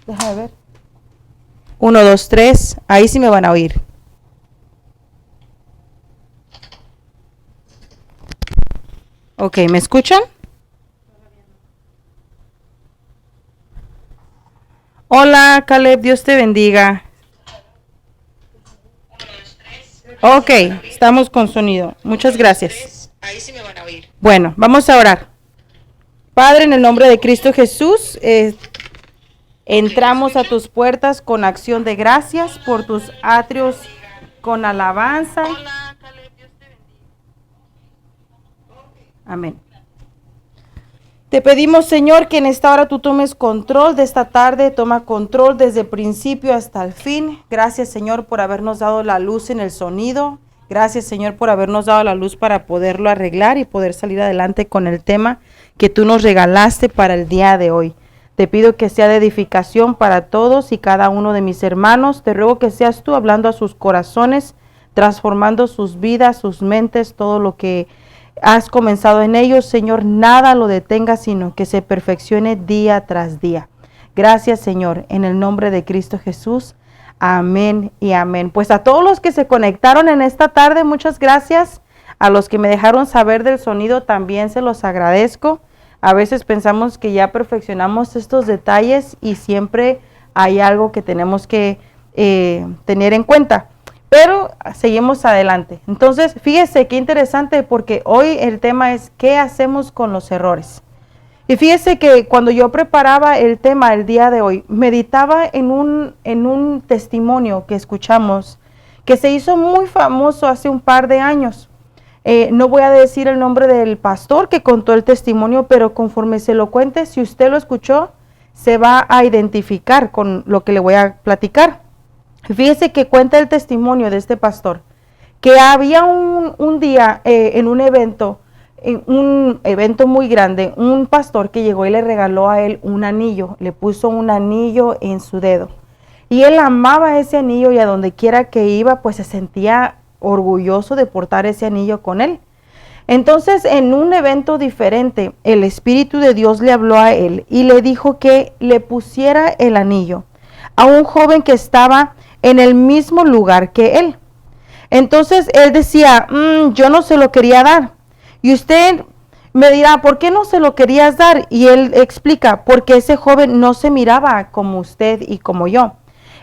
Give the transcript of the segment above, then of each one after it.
Déjame ver. 1, 2, 3. Ahí sí me van a oír. Ok, ¿me escuchan? Hola, Caleb, Dios te bendiga. Ok, estamos con sonido. Muchas gracias. Ahí sí me van a oír. Bueno, vamos a orar. Padre, en el nombre de Cristo Jesús, entramos a tus puertas con acción de gracias por tus atrios, con alabanza. Hola, Caleb, Dios te bendiga. Amén. Te pedimos, Señor, que en esta hora tú tomes control de esta tarde, toma control desde el principio hasta el fin. Gracias, Señor, por habernos dado la luz en el sonido. Gracias, Señor, por habernos dado la luz para poderlo arreglar y poder salir adelante con el tema que tú nos regalaste para el día de hoy. Te pido que sea de edificación para todos y cada uno de mis hermanos. Te ruego que seas tú hablando a sus corazones, transformando sus vidas, sus mentes, todo lo que has comenzado en ellos, Señor, nada lo detenga, sino que se perfeccione día tras día. Gracias, Señor, en el nombre de Cristo Jesús. Amén y amén. Pues a todos los que se conectaron en esta tarde, muchas gracias. A los que me dejaron saber del sonido, también se los agradezco. A veces pensamos que ya perfeccionamos estos detalles y siempre hay algo que tenemos que tener en cuenta. Pero seguimos adelante. Entonces, fíjese qué interesante, porque hoy el tema es ¿qué hacemos con los errores? Y fíjese que cuando yo preparaba el tema el día de hoy, meditaba en un testimonio que escuchamos, que se hizo muy famoso hace un par de años. No voy a decir el nombre del pastor que contó el testimonio, pero conforme se lo cuente, si usted lo escuchó, se va a identificar con lo que le voy a platicar. Fíjese que cuenta el testimonio de este pastor, que había un día en un evento muy grande, un pastor que llegó y le regaló a él un anillo, le puso un anillo en su dedo. Y él amaba ese anillo y a donde quiera que iba, pues se sentía orgulloso de portar ese anillo con él. Entonces, en un evento diferente, el Espíritu de Dios le habló a él y le dijo que le pusiera el anillo a un joven que estaba en el mismo lugar que él. Entonces él decía, yo no se lo quería dar. Y usted me dirá, ¿por qué no se lo querías dar? Y él explica, porque ese joven no se miraba como usted y como yo.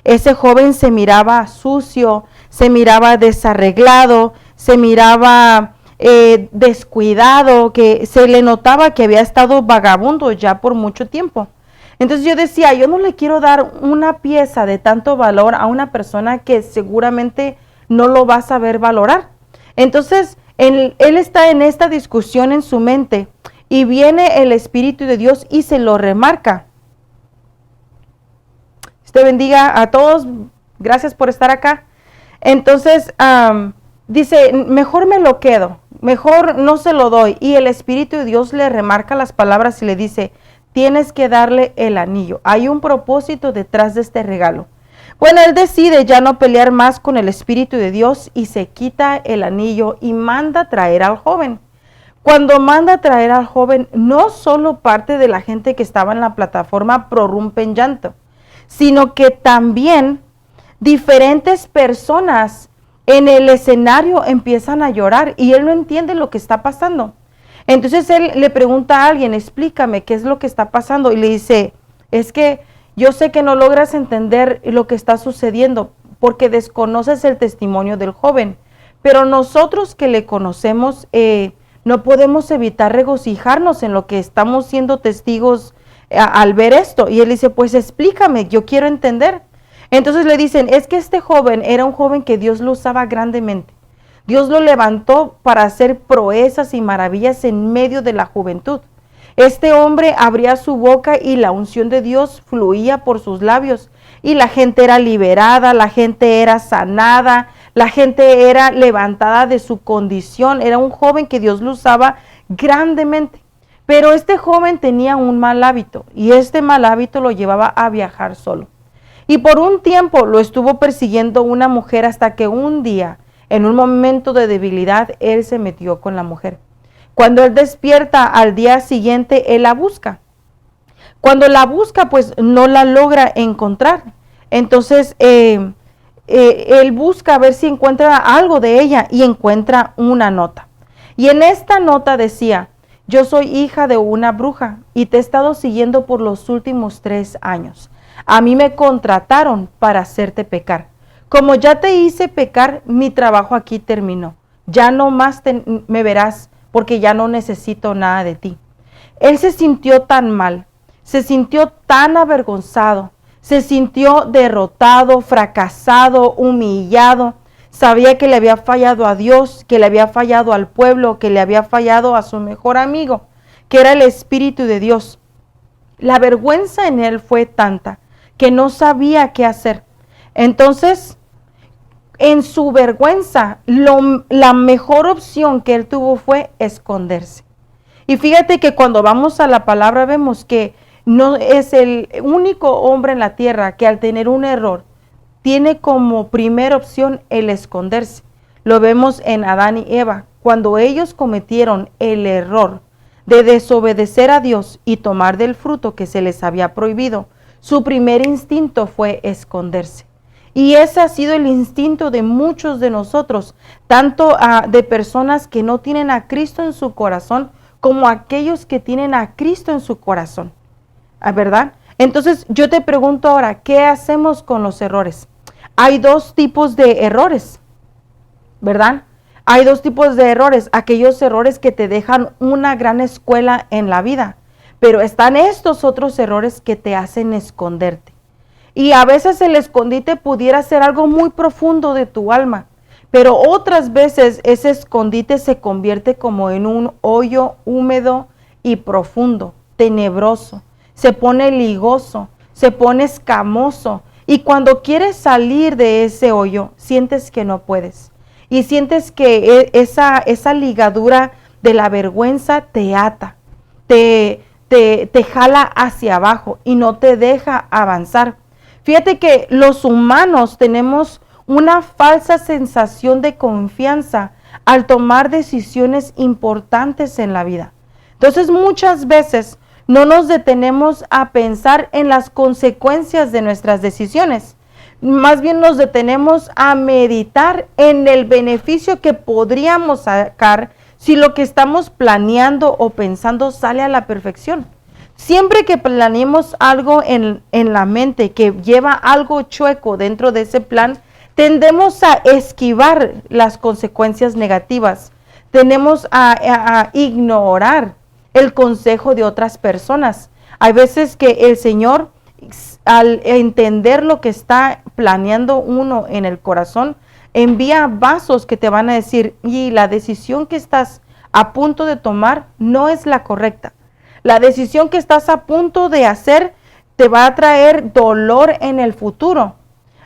Ese joven se miraba sucio, se miraba desarreglado, se miraba descuidado, que se le notaba que había estado vagabundo ya por mucho tiempo. Entonces yo decía, yo no le quiero dar una pieza de tanto valor a una persona que seguramente no lo va a saber valorar. Entonces él está en esta discusión en su mente y viene el Espíritu de Dios y se lo remarca. Dios te bendiga a todos, gracias por estar acá. Entonces dice, mejor me lo quedo, mejor no se lo doy. Y el Espíritu de Dios le remarca las palabras y le dice, tienes que darle el anillo. Hay un propósito detrás de este regalo. Bueno, él decide ya no pelear más con el Espíritu de Dios y se quita el anillo y manda traer al joven. Cuando manda traer al joven, no solo parte de la gente que estaba en la plataforma prorrumpe en llanto, sino que también diferentes personas en el escenario empiezan a llorar y él no entiende lo que está pasando. Entonces él le pregunta a alguien, explícame qué es lo que está pasando. Y le dice, es que yo sé que no logras entender lo que está sucediendo porque desconoces el testimonio del joven. Pero nosotros que le conocemos no podemos evitar regocijarnos en lo que estamos siendo testigos al ver esto. Y él dice, pues explícame, yo quiero entender. Entonces le dicen, es que este joven era un joven que Dios lo usaba grandemente. Dios lo levantó para hacer proezas y maravillas en medio de la juventud. Este hombre abría su boca y la unción de Dios fluía por sus labios. Y la gente era liberada, la gente era sanada, la gente era levantada de su condición. Era un joven que Dios lo usaba grandemente. Pero este joven tenía un mal hábito y este mal hábito lo llevaba a viajar solo. Y por un tiempo lo estuvo persiguiendo una mujer hasta que un día, en un momento de debilidad, él se metió con la mujer. Cuando él despierta al día siguiente, él la busca. Cuando la busca, pues no la logra encontrar. Entonces, él busca a ver si encuentra algo de ella y encuentra una nota. Y en esta nota decía: yo soy hija de una bruja y te he estado siguiendo por los últimos 3 años. A mí me contrataron para hacerte pecar. Como ya te hice pecar, mi trabajo aquí terminó. Ya no más me verás porque ya no necesito nada de ti. Él se sintió tan mal, se sintió tan avergonzado, se sintió derrotado, fracasado, humillado. Sabía que le había fallado a Dios, que le había fallado al pueblo, que le había fallado a su mejor amigo, que era el Espíritu de Dios. La vergüenza en él fue tanta que no sabía qué hacer. Entonces, en su vergüenza, la mejor opción que él tuvo fue esconderse. Y fíjate que cuando vamos a la palabra vemos que no es el único hombre en la tierra que al tener un error tiene como primera opción el esconderse. Lo vemos en Adán y Eva, cuando ellos cometieron el error de desobedecer a Dios y tomar del fruto que se les había prohibido. Su primer instinto fue esconderse. Y ese ha sido el instinto de muchos de nosotros, tanto de personas que no tienen a Cristo en su corazón, como aquellos que tienen a Cristo en su corazón, ¿verdad? Entonces yo te pregunto ahora, ¿qué hacemos con los errores? Hay 2 tipos de errores, ¿verdad? Hay 2 tipos de errores, aquellos errores que te dejan una gran escuela en la vida, pero están estos otros errores que te hacen esconderte. Y a veces el escondite pudiera ser algo muy profundo de tu alma, pero otras veces ese escondite se convierte como en un hoyo húmedo y profundo, tenebroso, se pone ligoso, se pone escamoso, y cuando quieres salir de ese hoyo, sientes que no puedes. Y sientes que esa ligadura de la vergüenza te ata, te jala hacia abajo y no te deja avanzar. Fíjate que los humanos tenemos una falsa sensación de confianza al tomar decisiones importantes en la vida. Entonces muchas veces no nos detenemos a pensar en las consecuencias de nuestras decisiones. Más bien nos detenemos a meditar en el beneficio que podríamos sacar si lo que estamos planeando o pensando sale a la perfección. Siempre que planeemos algo en la mente que lleva algo chueco dentro de ese plan, tendemos a esquivar las consecuencias negativas. Tendemos a ignorar el consejo de otras personas. Hay veces que el Señor, al entender lo que está planeando uno en el corazón, envía vasos que te van a decir: y la decisión que estás a punto de tomar no es la correcta. La decisión que estás a punto de hacer te va a traer dolor en el futuro.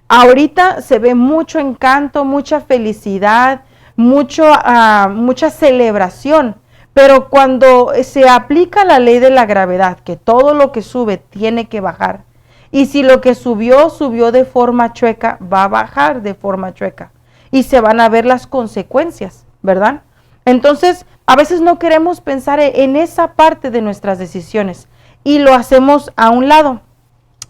Ahorita se ve mucho encanto, mucha felicidad, mucha celebración, pero cuando se aplica la ley de la gravedad, que todo lo que sube tiene que bajar, y si lo que subió de forma chueca, va a bajar de forma chueca, y se van a ver las consecuencias, ¿verdad? Entonces, a veces no queremos pensar en esa parte de nuestras decisiones y lo hacemos a un lado.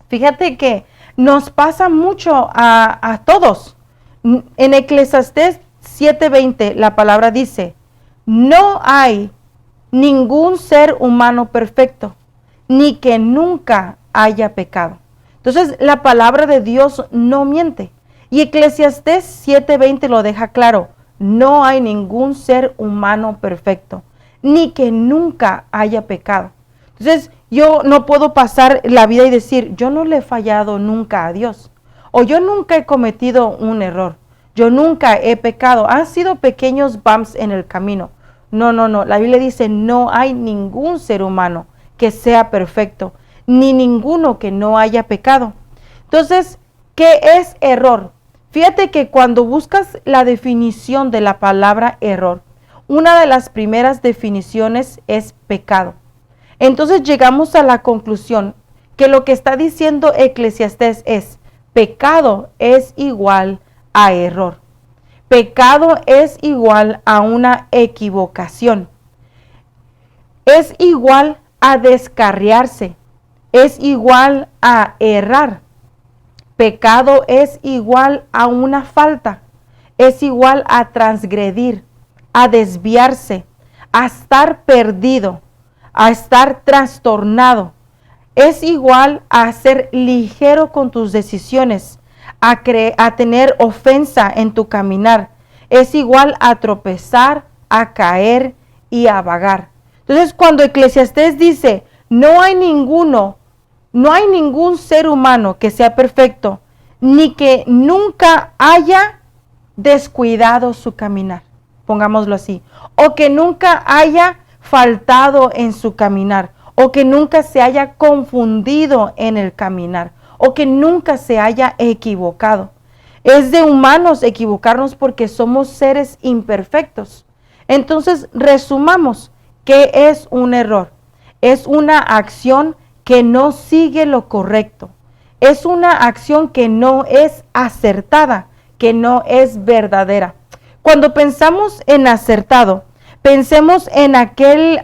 Fíjate que nos pasa mucho a todos. En Eclesiastés 7:20 la palabra dice: no hay ningún ser humano perfecto, ni que nunca haya pecado. Entonces la palabra de Dios no miente. Y Eclesiastés 7:20 lo deja claro: no hay ningún ser humano perfecto, ni que nunca haya pecado. Entonces, yo no puedo pasar la vida y decir: yo no le he fallado nunca a Dios, o yo nunca he cometido un error, yo nunca he pecado. Han sido pequeños bumps en el camino. No. La Biblia dice: no hay ningún ser humano que sea perfecto, ni ninguno que no haya pecado. Entonces, ¿qué es error? Fíjate que cuando buscas la definición de la palabra error, una de las primeras definiciones es pecado. Entonces llegamos a la conclusión que lo que está diciendo Eclesiastés es: pecado es igual a error. Pecado es igual a una equivocación. Es igual a descarriarse. es igual a errar. Pecado es igual a una falta. Es igual a transgredir, a desviarse, a estar perdido, a estar trastornado. Es igual a ser ligero con tus decisiones, a tener ofensa en tu caminar. Es igual a tropezar, a caer y a vagar. Entonces, cuando Eclesiastés dice, no hay ningún ser humano que sea perfecto, ni que nunca haya descuidado su caminar, pongámoslo así, o que nunca haya faltado en su caminar, o que nunca se haya confundido en el caminar, o que nunca se haya equivocado. Es de humanos equivocarnos porque somos seres imperfectos. Entonces, resumamos, ¿qué es un error? Es una acción que no sigue lo correcto. Es una acción que no es acertada, que no es verdadera. Cuando pensamos en acertado, pensemos en aquel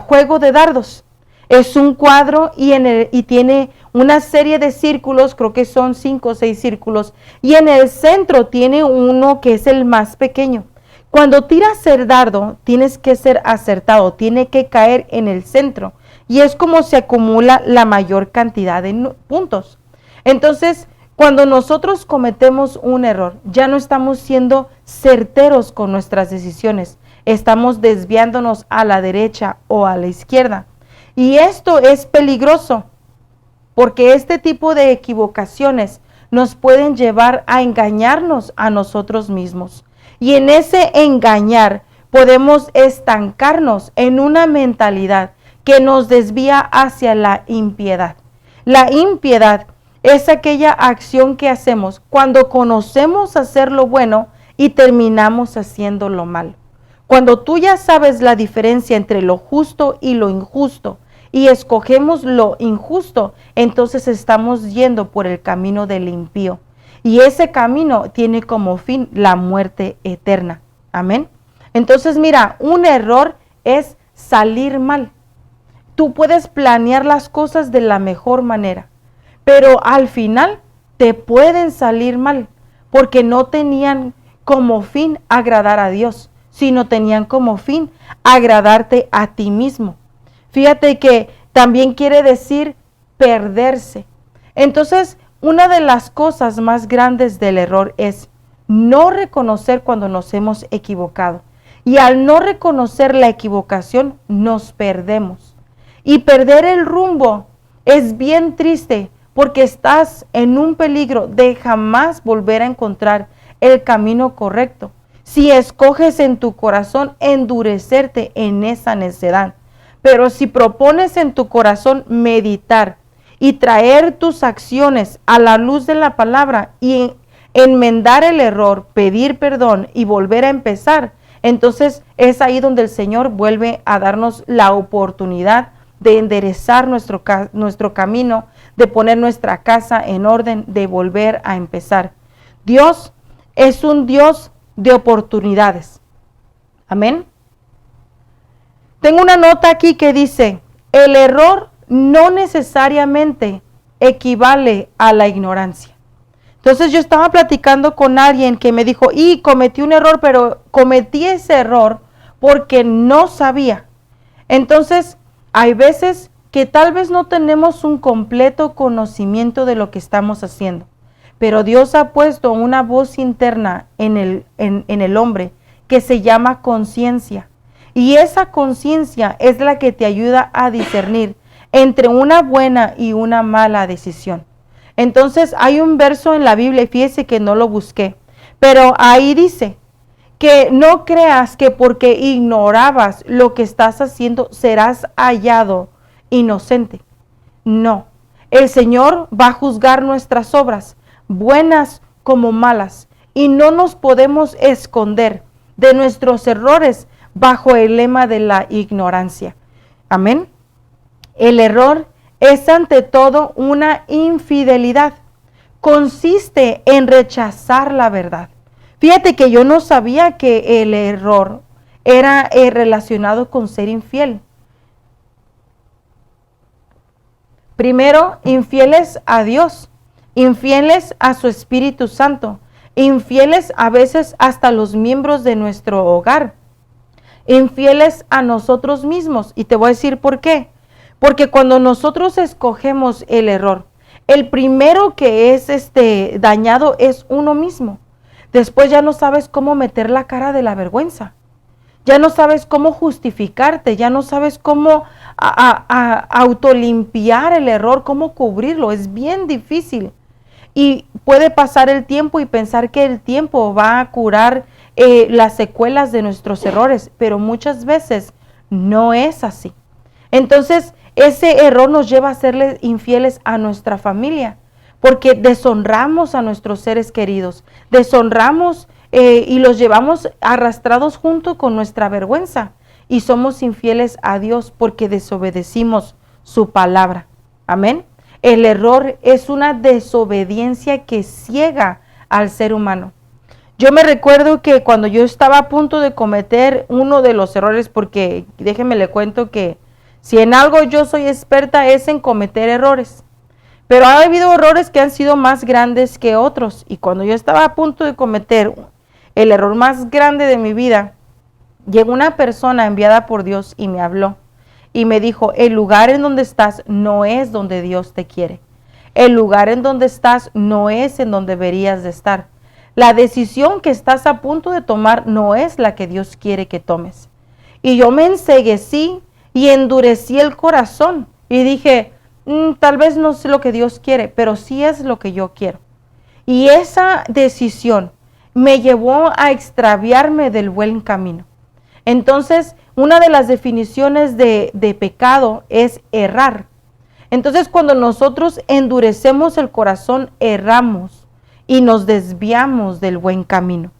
juego de dardos. Es un cuadro y tiene una serie de círculos, creo que son 5 o 6 círculos, y en el centro tiene uno que es el más pequeño. Cuando tiras el dardo, tienes que ser acertado, tiene que caer en el centro, y es como se acumula la mayor cantidad de puntos. Entonces, cuando nosotros cometemos un error, ya no estamos siendo certeros con nuestras decisiones, estamos desviándonos a la derecha o a la izquierda. Y esto es peligroso, porque este tipo de equivocaciones nos pueden llevar a engañarnos a nosotros mismos. Y en ese engañar podemos estancarnos en una mentalidad que nos desvía hacia la impiedad. La impiedad es aquella acción que hacemos cuando conocemos hacer lo bueno y terminamos haciendo lo malo. Cuando tú ya sabes la diferencia entre lo justo y lo injusto y escogemos lo injusto, entonces estamos yendo por el camino del impío. Y ese camino tiene como fin la muerte eterna. Amén. Entonces mira, un error es salir mal. Tú puedes planear las cosas de la mejor manera, pero al final te pueden salir mal porque no tenían como fin agradar a Dios, sino tenían como fin agradarte a ti mismo. Fíjate que también quiere decir perderse. Entonces, una de las cosas más grandes del error es no reconocer cuando nos hemos equivocado. Y al no reconocer la equivocación, nos perdemos. Y perder el rumbo es bien triste porque estás en un peligro de jamás volver a encontrar el camino correcto. Si escoges en tu corazón endurecerte en esa necedad. Pero si propones en tu corazón meditar y traer tus acciones a la luz de la palabra y enmendar el error, pedir perdón y volver a empezar, entonces es ahí donde el Señor vuelve a darnos la oportunidad de enderezar nuestro camino, de poner nuestra casa en orden, de volver a empezar. Dios es un Dios de oportunidades. Amén. Tengo una nota aquí que dice, el error no necesariamente equivale a la ignorancia. Entonces yo estaba platicando con alguien que me dijo, cometí un error, pero cometí ese error porque no sabía. Entonces, hay veces que tal vez no tenemos un completo conocimiento de lo que estamos haciendo, pero Dios ha puesto una voz interna en el hombre que se llama conciencia. Y esa conciencia es la que te ayuda a discernir entre una buena y una mala decisión. Entonces hay un verso en la Biblia, y fíjese que no lo busqué, pero ahí dice que no creas que porque ignorabas lo que estás haciendo serás hallado inocente. No, el Señor va a juzgar nuestras obras, buenas como malas, y no nos podemos esconder de nuestros errores bajo el lema de la ignorancia. Amén. El error es ante todo una infidelidad. Consiste en rechazar la verdad. Fíjate que yo no sabía que el error era relacionado con ser infiel. Primero, infieles a Dios, infieles a su Espíritu Santo, infieles a veces hasta los miembros de nuestro hogar, infieles a nosotros mismos. Y te voy a decir por qué. Porque cuando nosotros escogemos el error, el primero que es dañado es uno mismo. Después ya no sabes cómo meter la cara de la vergüenza. Ya no sabes cómo justificarte, ya no sabes cómo autolimpiar el error, cómo cubrirlo. Es bien difícil. Y puede pasar el tiempo y pensar que el tiempo va a curar las secuelas de nuestros errores, pero muchas veces no es así. Entonces, ese error nos lleva a serles infieles a nuestra familia, porque deshonramos a nuestros seres queridos, deshonramos y los llevamos arrastrados junto con nuestra vergüenza, y somos infieles a Dios porque desobedecimos su palabra. Amén. El error es una desobediencia que ciega al ser humano. Yo me recuerdo que cuando yo estaba a punto de cometer uno de los errores, porque déjenme le cuento que si en algo yo soy experta es en cometer errores, pero ha habido errores que han sido más grandes que otros, y cuando yo estaba a punto de cometer el error más grande de mi vida, llegó una persona enviada por Dios y me habló y me dijo: el lugar en donde estás no es donde Dios te quiere, el lugar en donde estás no es en donde deberías de estar, la decisión que estás a punto de tomar no es la que Dios quiere que tomes. Y yo me enceguecí y endurecí el corazón y dije, tal vez no es lo que Dios quiere, pero sí es lo que yo quiero. Y esa decisión me llevó a extraviarme del buen camino. Entonces, una de las definiciones de pecado es errar. Entonces, cuando nosotros endurecemos el corazón, erramos y nos desviamos del buen camino.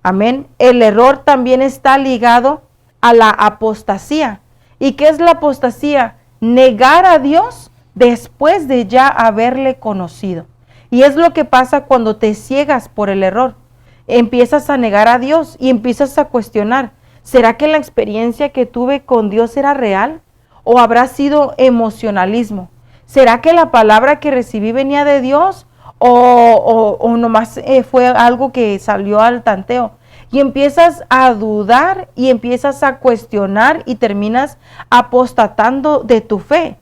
Amén. El error también está ligado a la apostasía. ¿Y qué es la apostasía? Negar a Dios después de ya haberle conocido. Y es lo que pasa cuando te ciegas por el error. Empiezas a negar a Dios y empiezas a cuestionar, ¿será que la experiencia que tuve con Dios era real? ¿O habrá sido emocionalismo? ¿Será que la palabra que recibí venía de Dios? ¿O nomás fue algo que salió al tanteo? Y empiezas a dudar y empiezas a cuestionar y terminas apostatando de tu fe.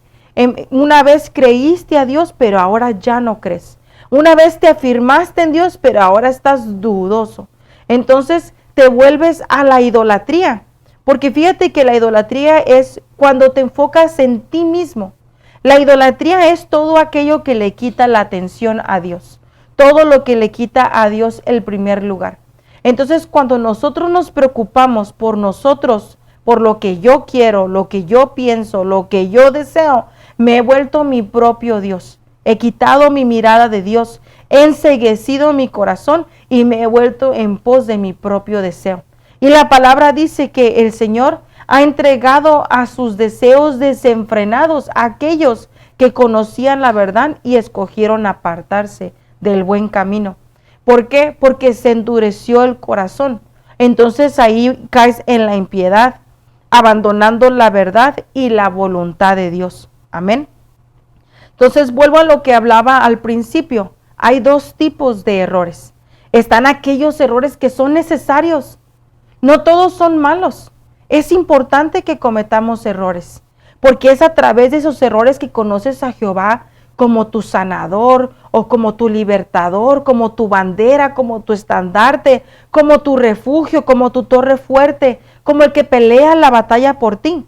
Una vez creíste a Dios, pero ahora ya no crees. Una vez te afirmaste en Dios, pero ahora estás dudoso. Entonces te vuelves a la idolatría. Porque fíjate que la idolatría es cuando te enfocas en ti mismo. La idolatría es todo aquello que le quita la atención a Dios. Todo lo que le quita a Dios el primer lugar. Entonces, cuando nosotros nos preocupamos por nosotros, por lo que yo quiero, lo que yo pienso, lo que yo deseo, me he vuelto mi propio Dios. He quitado mi mirada de Dios, he enceguecido mi corazón y me he vuelto en pos de mi propio deseo. Y la palabra dice que el Señor ha entregado a sus deseos desenfrenados a aquellos que conocían la verdad y escogieron apartarse del buen camino. ¿Por qué? Porque se endureció el corazón. Entonces ahí caes en la impiedad, abandonando la verdad y la voluntad de Dios. Amén. Entonces vuelvo a lo que hablaba al principio. Hay dos tipos de errores. Están aquellos errores que son necesarios. No todos son malos. Es importante que cometamos errores, porque es a través de esos errores que conoces a Jehová como tu sanador o como tu libertador, como tu bandera, como tu estandarte, como tu refugio, como tu torre fuerte, como el que pelea la batalla por ti.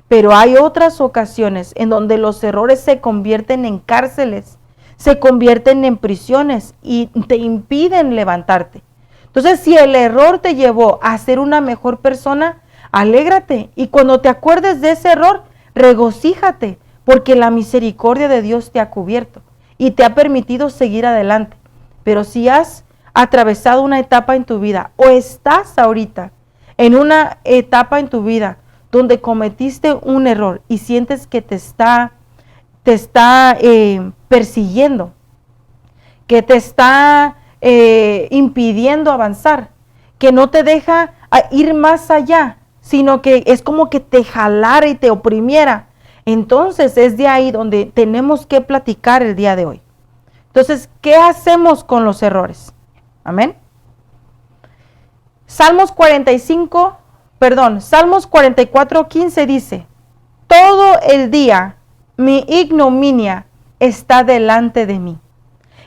Pero hay otras ocasiones en donde los errores se convierten en cárceles, se convierten en prisiones y te impiden levantarte. Entonces, si el error te llevó a ser una mejor persona, alégrate, y cuando te acuerdes de ese error, regocíjate, porque la misericordia de Dios te ha cubierto y te ha permitido seguir adelante. Pero si has atravesado una etapa en tu vida o estás ahorita en una etapa en tu vida donde cometiste un error y sientes que te está persiguiendo, que te está impidiendo avanzar, que no te deja ir más allá, sino que es como que te jalara y te oprimiera, Entonces es de ahí donde tenemos que platicar el día de hoy. Entonces, ¿qué hacemos con los errores? Amén. Salmos 44:15 dice, todo el día mi ignominia está delante de mí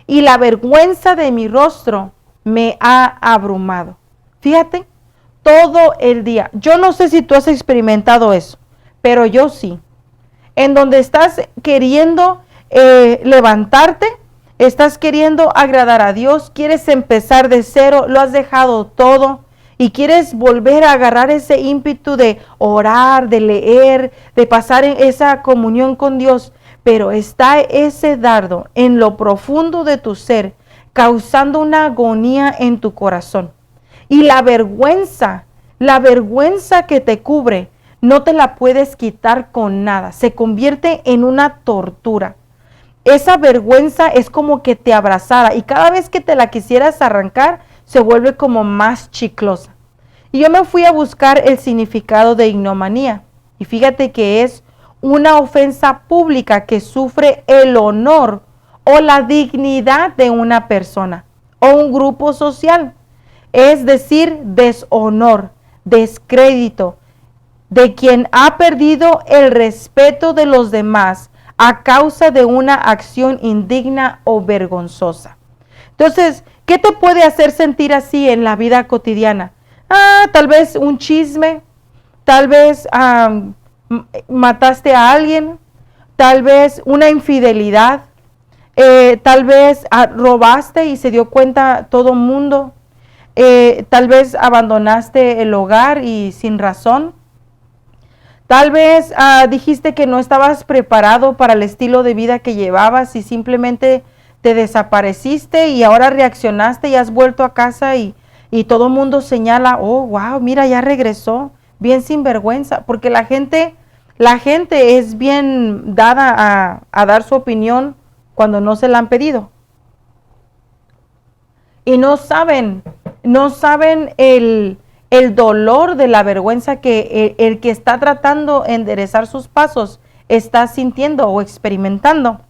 y la vergüenza de mi rostro me ha abrumado. Fíjate, todo el día. Yo no sé si tú has experimentado eso, pero yo sí. En donde estás queriendo levantarte, estás queriendo agradar a Dios, quieres empezar de cero, lo has dejado todo y quieres volver a agarrar ese ímpetu de orar, de leer, de pasar en esa comunión con Dios, pero está ese dardo en lo profundo de tu ser, causando una agonía en tu corazón. Y la vergüenza que te cubre, no te la puedes quitar con nada, se convierte en una tortura. Esa vergüenza es como que te abrazara y cada vez que te la quisieras arrancar, se vuelve como más chiclosa. Y yo me fui a buscar el significado de ignomanía. Y fíjate que es una ofensa pública que sufre el honor o la dignidad de una persona o un grupo social. Es decir, deshonor, descrédito, de quien ha perdido el respeto de los demás a causa de una acción indigna o vergonzosa. Entonces, ¿qué te puede hacer sentir así en la vida cotidiana? Tal vez un chisme, tal vez mataste a alguien, tal vez una infidelidad, tal vez robaste y se dio cuenta todo el mundo, tal vez abandonaste el hogar y sin razón. Tal vez dijiste que no estabas preparado para el estilo de vida que llevabas y simplemente te desapareciste y ahora reaccionaste y has vuelto a casa y todo el mundo señala, oh, wow, mira, ya regresó, bien sinvergüenza, porque la gente es bien dada a dar su opinión cuando no se la han pedido. Y no saben el dolor de la vergüenza que el que está tratando de enderezar sus pasos está sintiendo o experimentando.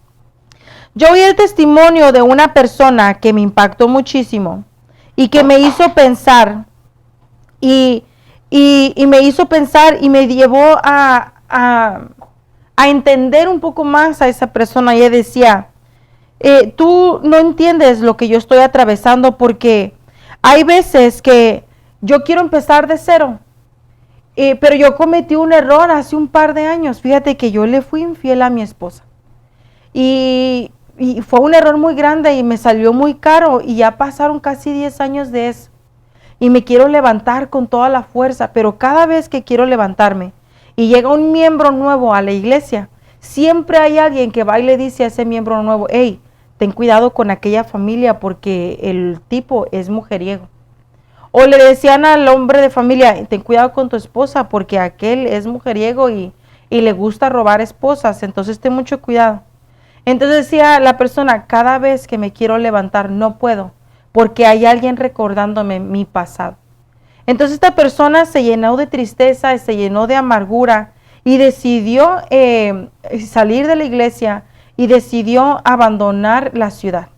Yo oí el testimonio de una persona que me impactó muchísimo y que me hizo pensar y me hizo pensar y me llevó a entender un poco más a esa persona. Y ella decía, tú no entiendes lo que yo estoy atravesando porque hay veces que yo quiero empezar de cero, pero yo cometí un error hace un par de años. Fíjate que yo le fui infiel a mi esposa. Y fue un error muy grande y me salió muy caro y ya pasaron casi 10 años de eso. Y me quiero levantar con toda la fuerza, pero cada vez que quiero levantarme y llega un miembro nuevo a la iglesia, siempre hay alguien que va y le dice a ese miembro nuevo, hey, ten cuidado con aquella familia porque el tipo es mujeriego. O le decían al hombre de familia, ten cuidado con tu esposa porque aquel es mujeriego y le gusta robar esposas, entonces ten mucho cuidado. Entonces decía la persona, cada vez que me quiero levantar no puedo porque hay alguien recordándome mi pasado. Entonces esta persona se llenó de tristeza, se llenó de amargura y decidió salir de la iglesia y decidió abandonar la ciudad.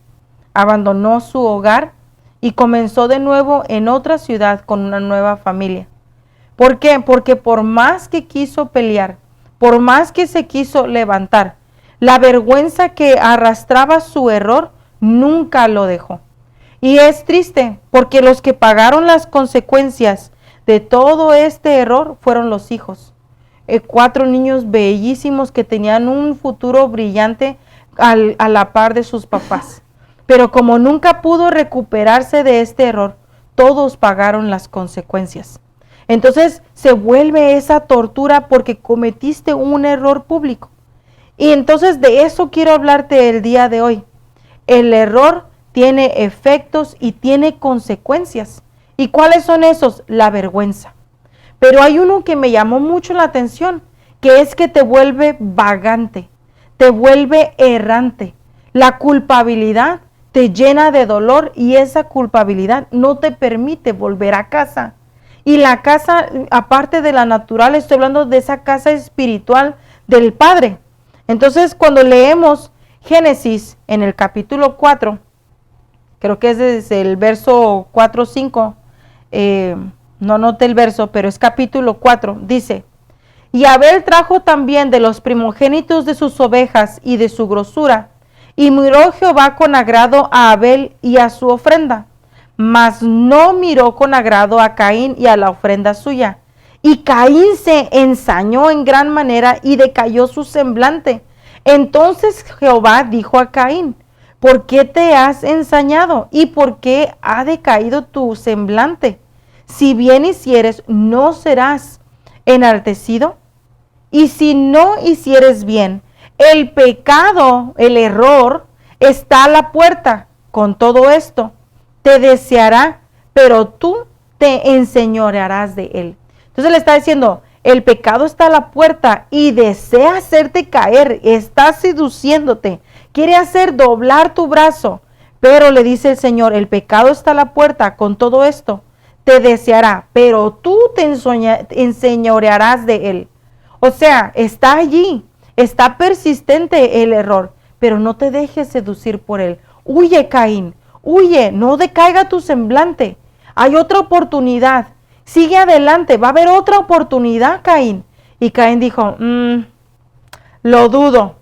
Abandonó su hogar y comenzó de nuevo en otra ciudad con una nueva familia. ¿Por qué? Porque por más que quiso pelear, por más que se quiso levantar, la vergüenza que arrastraba su error nunca lo dejó. Y es triste porque los que pagaron las consecuencias de todo este error fueron los hijos. 4 niños bellísimos que tenían un futuro brillante a la par de sus papás. Pero como nunca pudo recuperarse de este error, todos pagaron las consecuencias. Entonces se vuelve esa tortura porque cometiste un error público. Y entonces de eso quiero hablarte el día de hoy. El error tiene efectos y tiene consecuencias. ¿Y cuáles son esos? La vergüenza. Pero hay uno que me llamó mucho la atención, que es que te vuelve vagante, te vuelve errante. La culpabilidad te llena de dolor y esa culpabilidad no te permite volver a casa. Y la casa, aparte de la natural, estoy hablando de esa casa espiritual del Padre. Entonces, cuando leemos Génesis en el capítulo 4, creo que es desde el verso 4 o 5, no noté el verso, pero es capítulo 4, dice: y Abel trajo también de los primogénitos de sus ovejas y de su grosura, y miró Jehová con agrado a Abel y a su ofrenda, mas no miró con agrado a Caín y a la ofrenda suya. Y Caín se ensañó en gran manera y decayó su semblante. Entonces Jehová dijo a Caín: ¿por qué te has ensañado? ¿Y por qué ha decaído tu semblante? Si bien hicieres, ¿no serás enaltecido? Y si no hicieres bien, el pecado, el error, está a la puerta. Con todo esto, te deseará, pero tú te enseñorearás de él. Entonces le está diciendo, el pecado está a la puerta y desea hacerte caer, está seduciéndote, quiere hacer doblar tu brazo. Pero le dice el Señor, el pecado está a la puerta, con todo esto, te deseará, pero tú te enseñorearás de él. O sea, está allí, está persistente el error, pero no te dejes seducir por él. Huye, Caín, huye, no decaiga tu semblante. Hay otra oportunidad, sigue adelante, va a haber otra oportunidad, Caín. Y Caín dijo, lo dudo.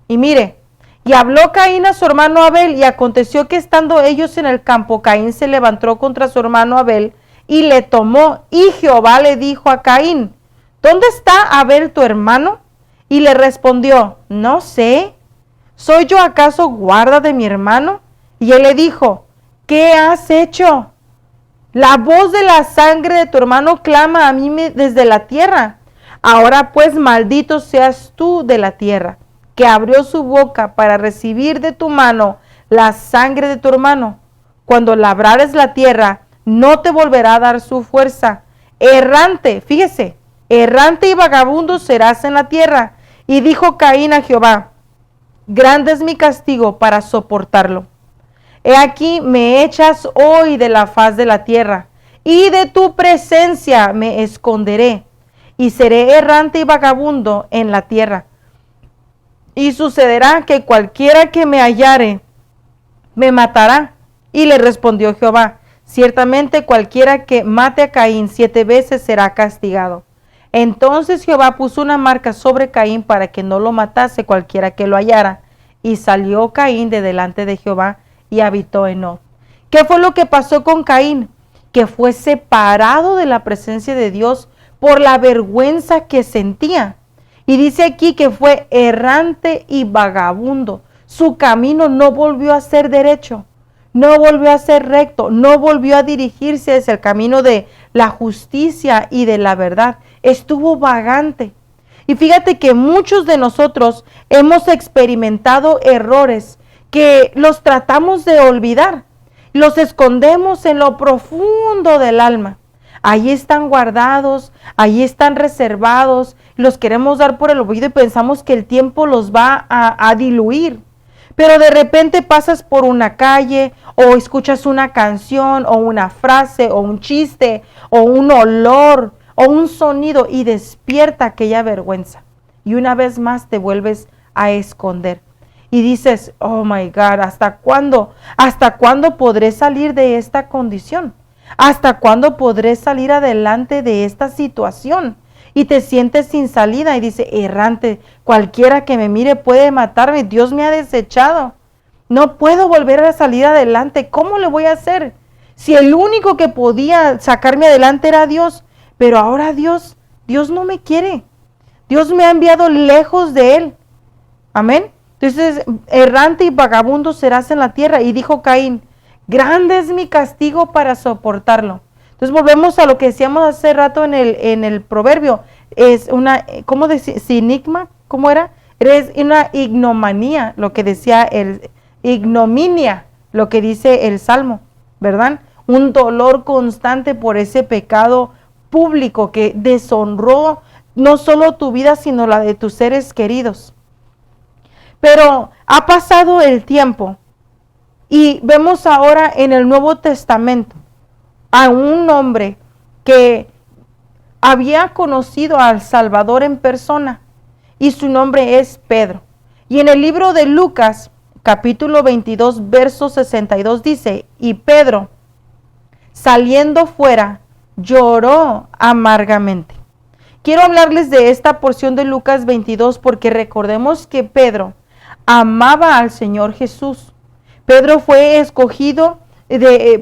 Y mire, y habló Caín a su hermano Abel, y aconteció que estando ellos en el campo, Caín se levantó contra su hermano Abel y le tomó. Y Jehová le dijo a Caín, ¿dónde está Abel tu hermano? Y le respondió, no sé, ¿soy yo acaso guarda de mi hermano? Y él le dijo, ¿qué has hecho? La voz de la sangre de tu hermano clama a mí desde la tierra. Ahora pues maldito seas tú de la tierra, que abrió su boca para recibir de tu mano la sangre de tu hermano. Cuando labrares la tierra, no te volverá a dar su fuerza. Errante, fíjese, errante y vagabundo serás en la tierra. Y dijo Caín a Jehová, grande es mi castigo para soportarlo. He aquí me echas hoy de la faz de la tierra, y de tu presencia me esconderé, y seré errante y vagabundo en la tierra. Y sucederá que cualquiera que me hallare, me matará. Y le respondió Jehová, ciertamente cualquiera que mate a Caín 7 veces será castigado. Entonces Jehová puso una marca sobre Caín para que no lo matase cualquiera que lo hallara. Y salió Caín de delante de Jehová y habitó en Nob. ¿Qué fue lo que pasó con Caín? Que fue separado de la presencia de Dios por la vergüenza que sentía. Y dice aquí que fue errante y vagabundo. Su camino no volvió a ser derecho, no volvió a ser recto, no volvió a dirigirse hacia el camino de la justicia y de la verdad. Estuvo vagante. Y fíjate que muchos de nosotros hemos experimentado errores que los tratamos de olvidar, los escondemos en lo profundo del alma. Ahí están guardados, ahí están reservados, los queremos dar por el olvido y pensamos que el tiempo los va a diluir. Pero de repente pasas por una calle o escuchas una canción o una frase o un chiste o un olor o un sonido y despierta aquella vergüenza. Y una vez más te vuelves a esconder. Y dices, oh my God, ¿hasta cuándo? ¿Hasta cuándo podré salir de esta condición? ¿Hasta cuándo podré salir adelante de esta situación? Y te sientes sin salida y dice, errante, cualquiera que me mire puede matarme, Dios me ha desechado. No puedo volver a salir adelante, ¿cómo le voy a hacer? Si el único que podía sacarme adelante era Dios, pero ahora Dios no me quiere. Dios me ha enviado lejos de Él. Amén. Entonces, errante y vagabundo serás en la tierra. Y dijo Caín, grande es mi castigo para soportarlo. Entonces volvemos a lo que decíamos hace rato en el proverbio. Es una, ¿cómo decía? Sinigma, ¿cómo era? Es una ignomanía, lo que decía el ignominia, lo que dice el Salmo, ¿verdad? Un dolor constante por ese pecado público que deshonró no solo tu vida, sino la de tus seres queridos. Pero ha pasado el tiempo y vemos ahora en el Nuevo Testamento a un hombre que había conocido al Salvador en persona y su nombre es Pedro. Y en el libro de Lucas, capítulo 22, verso 62 dice, y Pedro, saliendo fuera, lloró amargamente. Quiero hablarles de esta porción de Lucas 22 porque recordemos que Pedro amaba al Señor Jesús. Pedro fue escogido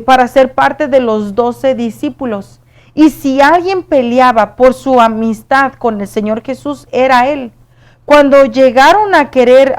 para ser parte de los 12 discípulos. Y si alguien peleaba por su amistad con el Señor Jesús, era él. Cuando llegaron a querer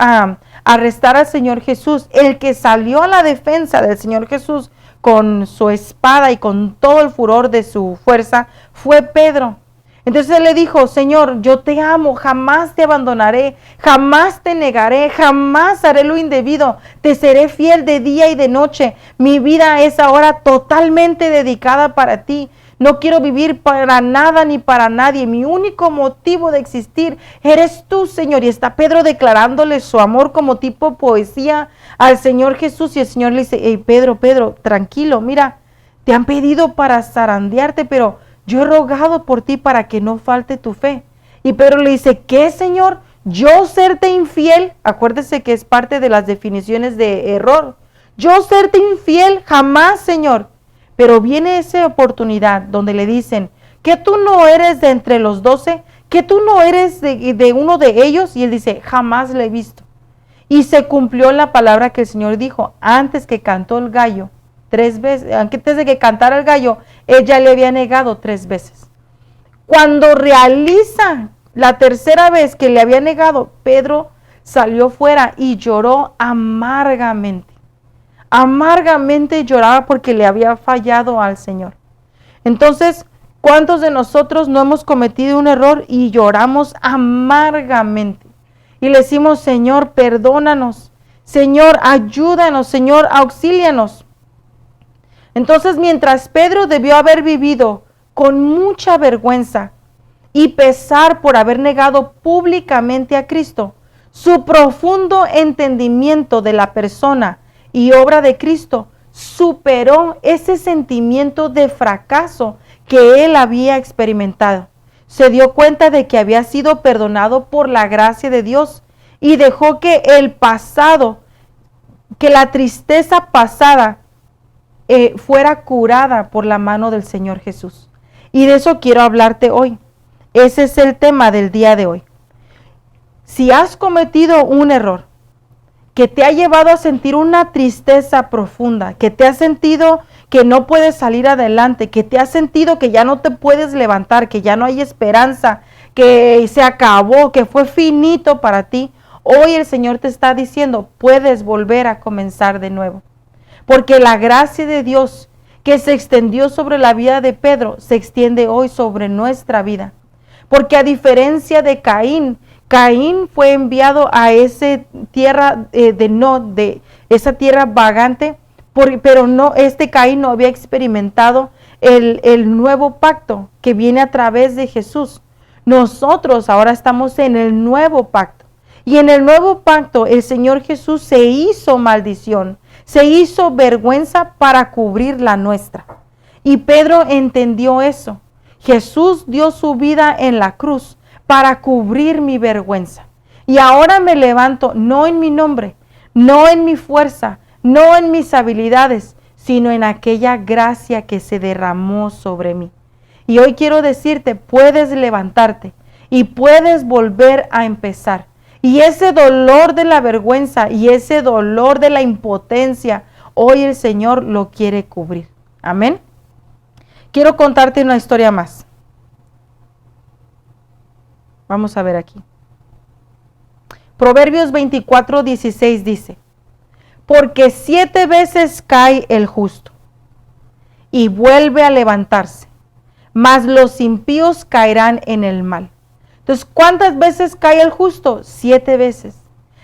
arrestar al Señor Jesús, el que salió a la defensa del Señor Jesús con su espada y con todo el furor de su fuerza fue Pedro. Entonces él le dijo, Señor, yo te amo, jamás te abandonaré, jamás te negaré, jamás haré lo indebido, te seré fiel de día y de noche. Mi vida es ahora totalmente dedicada para ti. No quiero vivir para nada ni para nadie. Mi único motivo de existir eres tú, Señor. Y está Pedro declarándole su amor como tipo poesía al Señor Jesús. Y el Señor le dice, hey, Pedro, tranquilo, mira, te han pedido para zarandearte, pero yo he rogado por ti para que no falte tu fe. Y Pedro le dice, ¿qué, Señor? Yo serte infiel. Acuérdese que es parte de las definiciones de error. Yo serte infiel, jamás, Señor. Pero viene esa oportunidad donde le dicen que tú no eres de entre los 12, que tú no eres de uno de ellos. Y él dice, jamás le he visto. Y se cumplió la palabra que el Señor dijo antes que cantó el gallo. 3 veces, antes de que cantara el gallo, ella le había negado 3 veces. Cuando realiza la tercera vez que le había negado, Pedro salió fuera y lloró amargamente. Amargamente lloraba porque le había fallado al Señor. Entonces, ¿cuántos de nosotros no hemos cometido un error y lloramos amargamente? Y le decimos, Señor, perdónanos. Señor, ayúdanos. Señor, auxílianos. Entonces, mientras Pedro debió haber vivido con mucha vergüenza y pesar por haber negado públicamente a Cristo, su profundo entendimiento de la persona y obra de Cristo superó ese sentimiento de fracaso que él había experimentado. Se dio cuenta de que había sido perdonado por la gracia de Dios y dejó que el pasado, que la tristeza pasada, fuera curada por la mano del Señor Jesús. Y de eso quiero hablarte hoy. Ese es el tema del día de hoy. Si has cometido un error que te ha llevado a sentir una tristeza profunda, que te has sentido que no puedes salir adelante, que te has sentido que ya no te puedes levantar, que ya no hay esperanza, que se acabó, que fue finito para ti, hoy el Señor te está diciendo, puedes volver a comenzar de nuevo. Porque la gracia de Dios que se extendió sobre la vida de Pedro se extiende hoy sobre nuestra vida. Porque a diferencia de Caín, Caín fue enviado a esa tierra de esa tierra vagante, pero no, Caín no había experimentado el nuevo pacto que viene a través de Jesús. Nosotros ahora estamos en el nuevo pacto. Y en el nuevo pacto el Señor Jesús se hizo maldición, se hizo vergüenza para cubrir la nuestra. Y Pedro entendió eso. Jesús dio su vida en la cruz para cubrir mi vergüenza. Y ahora me levanto no en mi nombre, no en mi fuerza, no en mis habilidades, sino en aquella gracia que se derramó sobre mí. Y hoy quiero decirte, puedes levantarte y puedes volver a empezar. Y ese dolor de la vergüenza y ese dolor de la impotencia, hoy el Señor lo quiere cubrir. Amén. Quiero contarte una historia más. Vamos a ver aquí. Proverbios 24:16 dice, porque 7 veces cae el justo y vuelve a levantarse, mas los impíos caerán en el mal. Entonces, ¿cuántas veces cae el justo? 7 veces.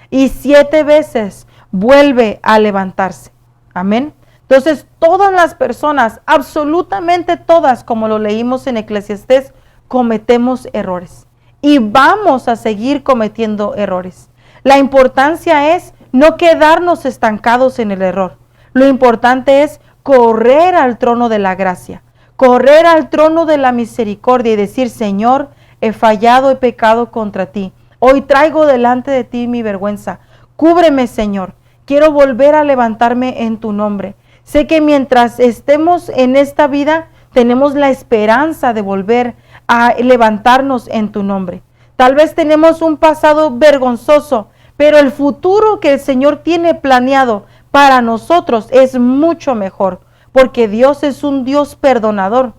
Y 7 veces vuelve a levantarse. Amén. Entonces, todas las personas, absolutamente todas, como lo leímos en Eclesiastés, cometemos errores. Y vamos a seguir cometiendo errores. La importancia es no quedarnos estancados en el error. Lo importante es correr al trono de la gracia, correr al trono de la misericordia y decir, Señor, he fallado, he pecado contra ti. Hoy traigo delante de ti mi vergüenza. Cúbreme, Señor. Quiero volver a levantarme en tu nombre. Sé que mientras estemos en esta vida, tenemos la esperanza de volver a levantarnos en tu nombre. Tal vez tenemos un pasado vergonzoso, pero el futuro que el Señor tiene planeado para nosotros es mucho mejor, porque Dios es un Dios perdonador.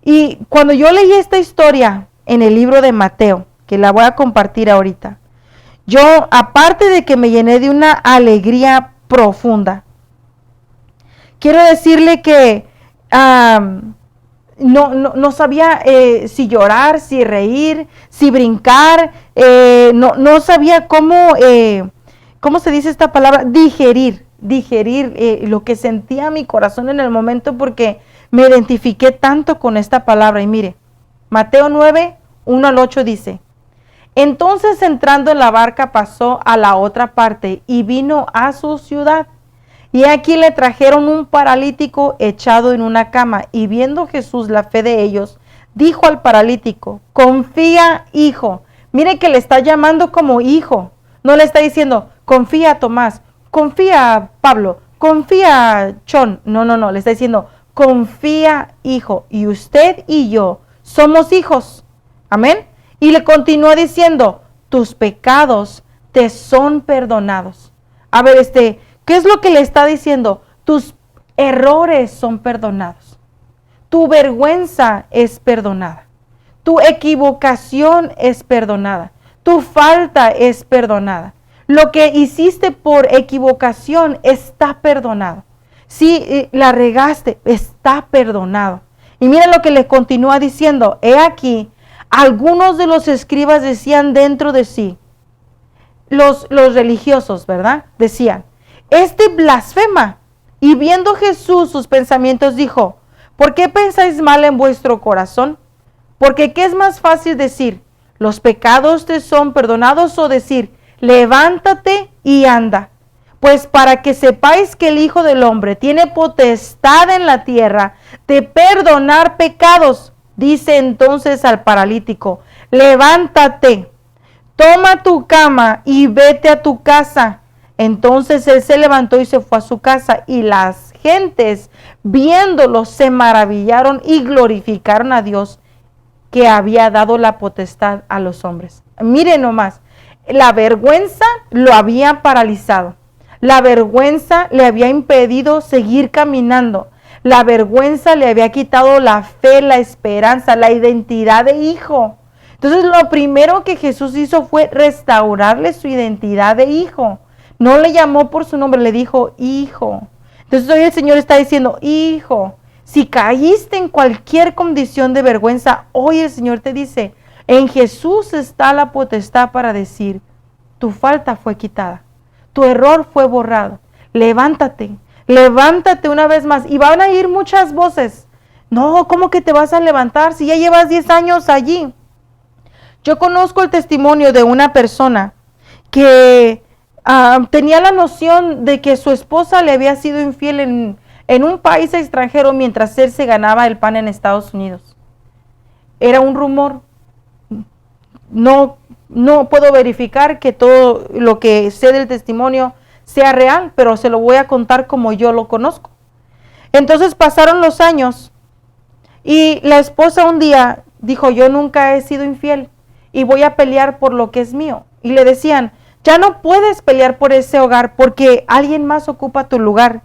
Y cuando yo leí esta historia en el libro de Mateo, que la voy a compartir ahorita, yo, aparte de que me llené de una alegría profunda, quiero decirle que no sabía si llorar, si reír, si brincar, no sabía ¿cómo se dice esta palabra? Digerir lo que sentía mi corazón en el momento, porque me identifiqué tanto con esta palabra. Y mire, Mateo 9, 1 al 8 dice: entonces entrando en la barca pasó a la otra parte y vino a su ciudad. Y aquí le trajeron un paralítico echado en una cama, y viendo Jesús la fe de ellos, dijo al paralítico: confía, hijo. Mire que le está llamando como hijo. No le está diciendo: confía, Tomás, confía, Pablo, confía, Chon. No, le está diciendo: confía, hijo. Y usted y yo somos hijos. Amén. Y le continúa diciendo: tus pecados te son perdonados. A ver, ¿qué es lo que le está diciendo? Tus errores son perdonados. Tu vergüenza es perdonada. Tu equivocación es perdonada. Tu falta es perdonada. Lo que hiciste por equivocación está perdonado. Si la regaste, está perdonado. Y mira lo que le continúa diciendo. He aquí, algunos de los escribas decían dentro de sí, los religiosos, ¿verdad? Decían: este blasfema. Y viendo Jesús sus pensamientos, dijo: ¿por qué pensáis mal en vuestro corazón? Porque ¿qué es más fácil decir: los pecados te son perdonados, o decir: levántate y anda? Pues para que sepáis que el Hijo del Hombre tiene potestad en la tierra de perdonar pecados, dice entonces al paralítico: levántate, toma tu cama y vete a tu casa. Entonces él se levantó y se fue a su casa, y las gentes, viéndolo, se maravillaron y glorificaron a Dios, que había dado la potestad a los hombres. Miren nomás, la vergüenza lo había paralizado. La vergüenza le había impedido seguir caminando. La vergüenza le había quitado la fe, la esperanza, la identidad de hijo. Entonces lo primero que Jesús hizo fue restaurarle su identidad de hijo. No le llamó por su nombre, le dijo hijo. Entonces hoy el Señor está diciendo: hijo, si caíste en cualquier condición de vergüenza, hoy el Señor te dice: en Jesús está la potestad para decir: tu falta fue quitada, tu error fue borrado. Levántate, levántate una vez más. Y van a ir muchas voces: no, ¿cómo que te vas a levantar si ya llevas 10 años allí? Yo conozco el testimonio de una persona que tenía la noción de que su esposa le había sido infiel en un país extranjero mientras él se ganaba el pan en Estados Unidos. Era un rumor. No puedo verificar que todo lo que sé del testimonio sea real, pero se lo voy a contar como yo lo conozco. Entonces pasaron los años y la esposa un día dijo: yo nunca he sido infiel y voy a pelear por lo que es mío. Y le decían: ya no puedes pelear por ese hogar porque alguien más ocupa tu lugar.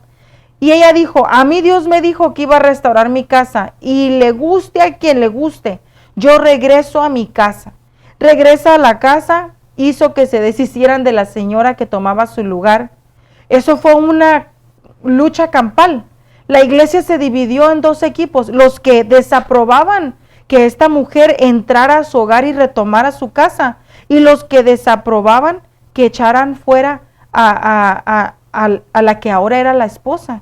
Y ella dijo: a mí Dios me dijo que iba a restaurar mi casa, y le guste a quien le guste, yo regreso a mi casa. Regresa a la casa, hizo que se deshicieran de la señora que tomaba su lugar. Eso fue una lucha campal. La iglesia se dividió en dos equipos: los que desaprobaban que esta mujer entrara a su hogar y retomara su casa, y los que desaprobaban que echaran fuera a la que ahora era la esposa.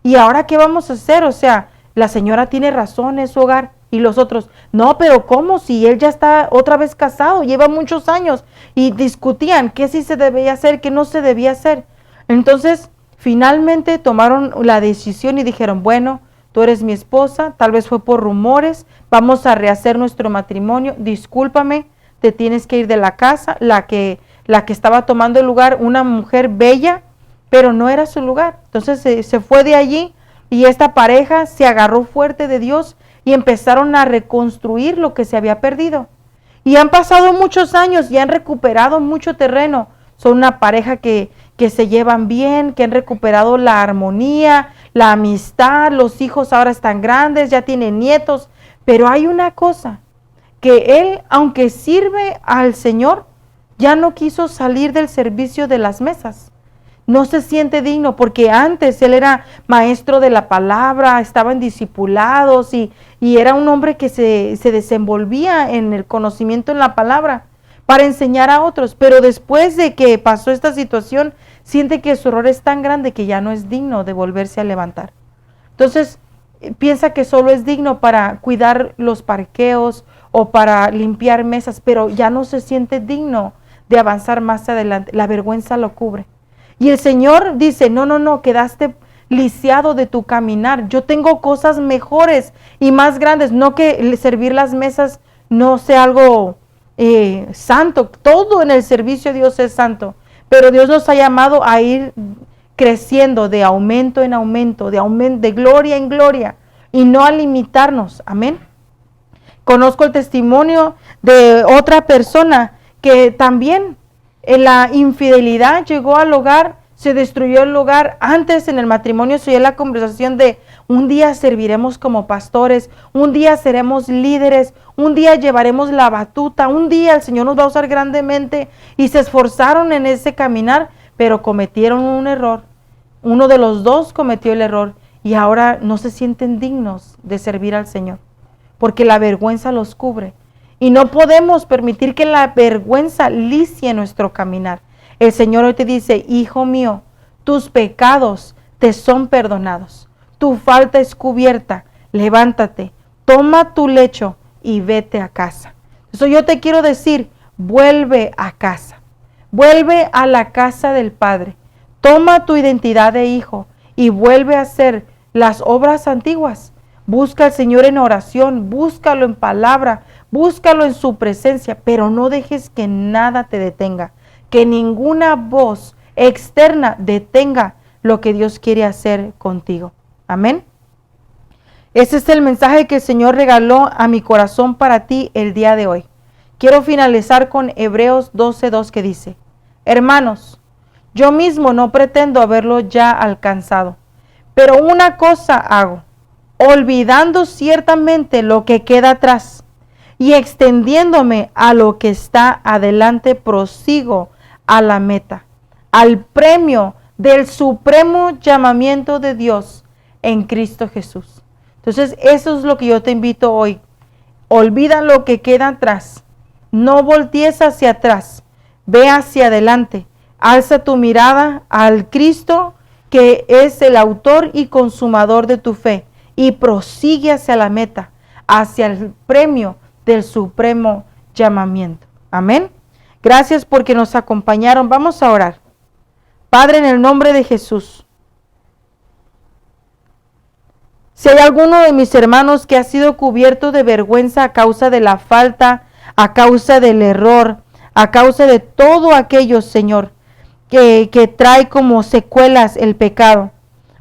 ¿Y ahora qué vamos a hacer? O sea, la señora tiene razón, es su hogar. Y los otros: no, pero ¿cómo? Si él ya está otra vez casado, lleva muchos años. Y discutían qué sí se debía hacer, qué no se debía hacer. Entonces, finalmente tomaron la decisión y dijeron: bueno, tú eres mi esposa, tal vez fue por rumores, vamos a rehacer nuestro matrimonio, discúlpame, te tienes que ir de la casa, la que estaba tomando el lugar, una mujer bella, pero no era su lugar. Entonces se fue de allí y esta pareja se agarró fuerte de Dios y empezaron a reconstruir lo que se había perdido. Y han pasado muchos años y han recuperado mucho terreno. Son una pareja que se llevan bien, que han recuperado la armonía, la amistad, los hijos ahora están grandes, ya tienen nietos. Pero hay una cosa, que él, aunque sirve al Señor, ya no quiso salir del servicio de las mesas. No se siente digno porque antes él era maestro de la palabra, estaban discipulados y era un hombre que se desenvolvía en el conocimiento en la palabra para enseñar a otros. Pero después de que pasó esta situación, siente que su error es tan grande que ya no es digno de volverse a levantar. Entonces, piensa que solo es digno para cuidar los parqueos o para limpiar mesas, pero ya no se siente digno de avanzar más adelante. La vergüenza lo cubre. Y el Señor dice, no, quedaste lisiado de tu caminar. Yo tengo cosas mejores y más grandes. No que servir las mesas no sea algo santo. Todo en el servicio de Dios es santo. Pero Dios nos ha llamado a ir creciendo de aumento en aumento, de gloria en gloria y no a limitarnos. Amén. Conozco el testimonio de otra persona que también en la infidelidad llegó al hogar, se destruyó el hogar. Antes en el matrimonio se oía la conversación de un día serviremos como pastores, un día seremos líderes, un día llevaremos la batuta, un día el Señor nos va a usar grandemente, y se esforzaron en ese caminar, pero cometieron un error. Uno de los dos cometió el error y ahora no se sienten dignos de servir al Señor porque la vergüenza los cubre. Y no podemos permitir que la vergüenza licie nuestro caminar. El Señor hoy te dice, hijo mío, tus pecados te son perdonados. Tu falta es cubierta. Levántate, toma tu lecho y vete a casa. Eso yo te quiero decir, vuelve a casa. Vuelve a la casa del Padre. Toma tu identidad de hijo y vuelve a hacer las obras antiguas. Busca al Señor en oración, búscalo en palabra, búscalo en su presencia, pero no dejes que nada te detenga, que ninguna voz externa detenga lo que Dios quiere hacer contigo. Amén. Ese es el mensaje que el Señor regaló a mi corazón para ti el día de hoy. Quiero finalizar con Hebreos 12:2 que dice, hermanos, yo mismo no pretendo haberlo ya alcanzado, pero una cosa hago, olvidando ciertamente lo que queda atrás y extendiéndome a lo que está adelante, prosigo a la meta, al premio del supremo llamamiento de Dios en Cristo Jesús. Entonces, eso es lo que yo te invito hoy. Olvida lo que queda atrás, no voltees hacia atrás, ve hacia adelante, alza tu mirada al Cristo que es el autor y consumador de tu fe, y prosigue hacia la meta, hacia el premio del supremo llamamiento. Amén. Gracias porque nos acompañaron. Vamos a orar. Padre, en el nombre de Jesús, si hay alguno de mis hermanos que ha sido cubierto de vergüenza a causa de la falta, a causa del error, a causa de todo aquello, Señor, que trae como secuelas el pecado,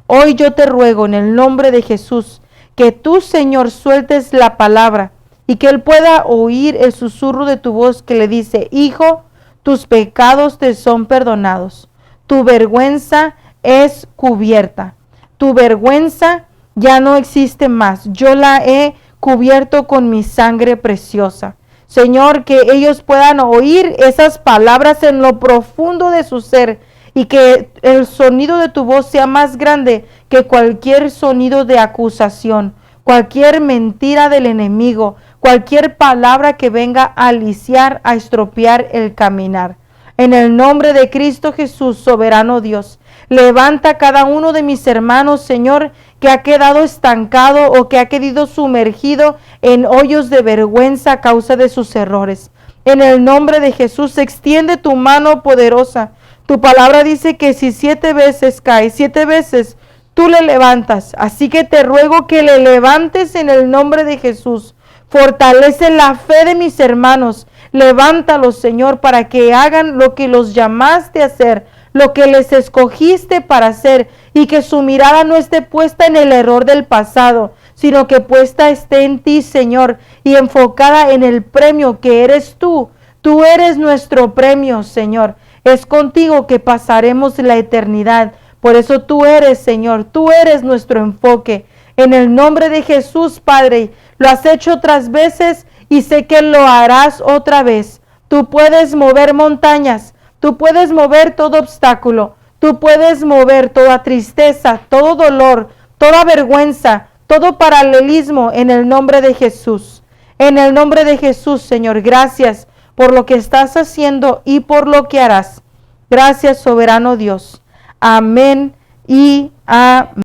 hoy yo te ruego en el nombre de Jesús que tú, Señor, sueltes la palabra y que él pueda oír el susurro de tu voz que le dice, hijo, tus pecados te son perdonados, tu vergüenza es cubierta, tu vergüenza ya no existe más, yo la he cubierto con mi sangre preciosa. Señor, que ellos puedan oír esas palabras en lo profundo de su ser y que el sonido de tu voz sea más grande que cualquier sonido de acusación, cualquier mentira del enemigo, cualquier palabra que venga a aliciar, a estropear el caminar. En el nombre de Cristo Jesús, soberano Dios, levanta a cada uno de mis hermanos, Señor, que ha quedado estancado o que ha quedado sumergido en hoyos de vergüenza a causa de sus errores. En el nombre de Jesús, extiende tu mano poderosa. Tu palabra dice que si 7 veces cae, 7 veces tú le levantas. Así que te ruego que le levantes en el nombre de Jesús. Fortalece la fe de mis hermanos. Levántalos, Señor, para que hagan lo que los llamaste a hacer, lo que les escogiste para hacer, y que su mirada no esté puesta en el error del pasado, sino que puesta esté en ti, Señor, y enfocada en el premio que eres tú. Tú eres nuestro premio, Señor. Es contigo que pasaremos la eternidad. Por eso tú eres, Señor, tú eres nuestro enfoque. En el nombre de Jesús, Padre, lo has hecho otras veces y sé que lo harás otra vez. Tú puedes mover montañas, tú puedes mover todo obstáculo, tú puedes mover toda tristeza, todo dolor, toda vergüenza, todo paralelismo en el nombre de Jesús. En el nombre de Jesús, Señor, gracias por lo que estás haciendo y por lo que harás. Gracias, soberano Dios. Amén y amén.